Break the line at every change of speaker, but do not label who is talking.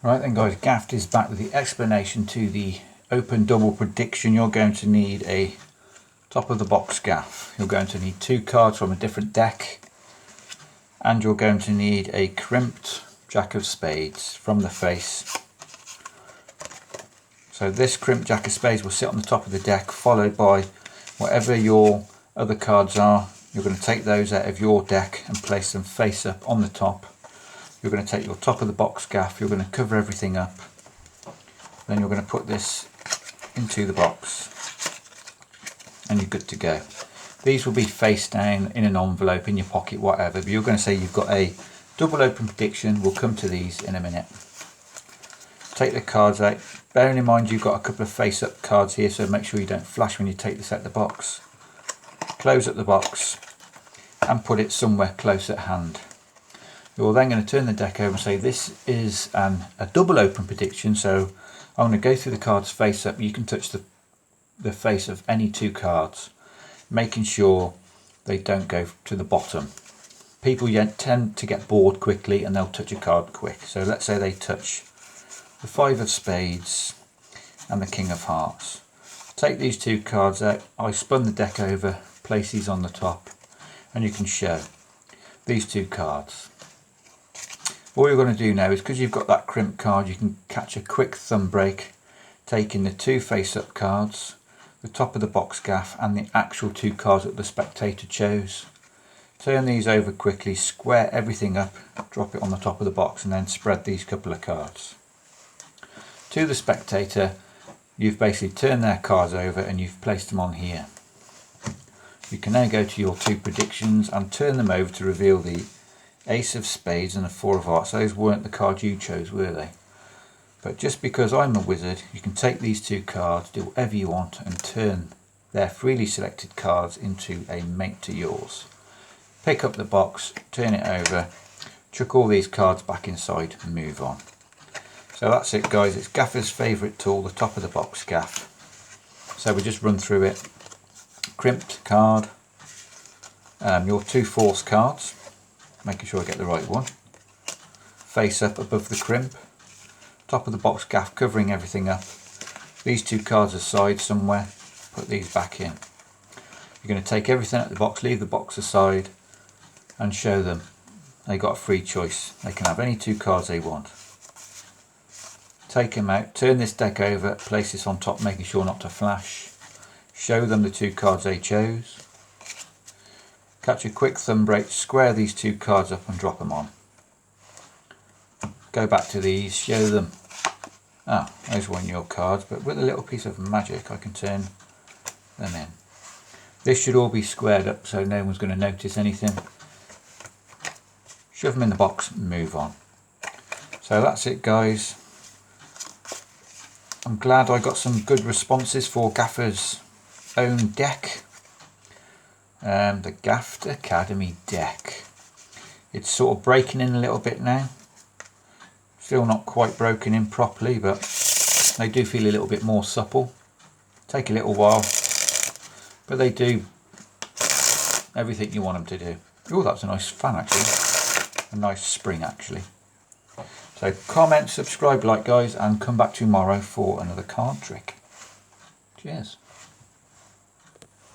Right then guys, Gaffed is back with the explanation to the open double prediction. You're going to need a top of the box gaff. You're going to need 2 cards from a different deck, and you're going to need a crimped Jack of Spades from the face. So this crimped Jack of Spades will sit on the top of the deck, followed by whatever your other cards are. You're going to take those out of your deck and place them face up on the top. You're going to take your top of the box gaff, you're going to cover everything up, then you're going to put this into the box and you're good to go. These will be face down in an envelope, in your pocket, whatever, but you're going to say you've got a double open prediction. We'll come to these in a minute. Take the cards out, bearing in mind you've got a couple of face up cards here, so make sure you don't flash when you take this out of the box. Close up the box and put it somewhere close at hand. You're then going to turn the deck over and say this is a double open prediction, so I'm going to go through the cards face up. You can touch the face of any 2 cards, making sure they don't go to the bottom. People tend to get bored quickly and they'll touch a card quick. So let's say they touch the 5 of Spades and the King of Hearts. Take these 2 cards out. I spun the deck over, place these on the top, and you can show these 2 cards. All you're going to do now is, because you've got that crimp card, you can catch a quick thumb break, taking the 2 face up cards, the top of the box gaff and the actual 2 cards that the spectator chose. Turn these over quickly, square everything up, drop it on the top of the box, and then spread these couple of cards. To the spectator, you've basically turned their cards over and you've placed them on here. You can now go to your 2 predictions and turn them over to reveal the Ace of Spades and the 4 of Hearts. Those weren't the cards you chose, were they? But just because I'm a wizard, you can take these 2 cards, do whatever you want, and turn their freely selected cards into a mate to yours. Pick up the box, turn it over, chuck all these cards back inside and move on. So that's it guys, it's Gaffer's favourite tool, the top of the box gaff. So we just run through it. Crimped card, your 2 force cards, making sure I get the right one. Face up above the crimp. Top of the box gaff covering everything up. These 2 cards aside somewhere. Put these back in. You're going to take everything out of the box, leave the box aside and show them they got a free choice. They can have any 2 cards they want. Take them out, turn this deck over, place this on top, making sure not to flash. Show them the 2 cards they chose. Catch a quick thumb break, square these 2 cards up and drop them on. Go back to these, show them. Those weren't your cards, but with a little piece of magic I can turn them in. This should all be squared up so no one's going to notice anything. Shove them in the box and move on. So that's it guys. I'm glad I got some good responses for Gaffer's own deck. The Gaffed Academy deck. It's sort of breaking in a little bit now. Still not quite broken in properly, but they do feel a little bit more supple. Take a little while, but they do everything you want them to do. Oh, that's a nice fan actually. A nice spring actually. So comment, subscribe, like guys, and come back tomorrow for another card trick. Cheers.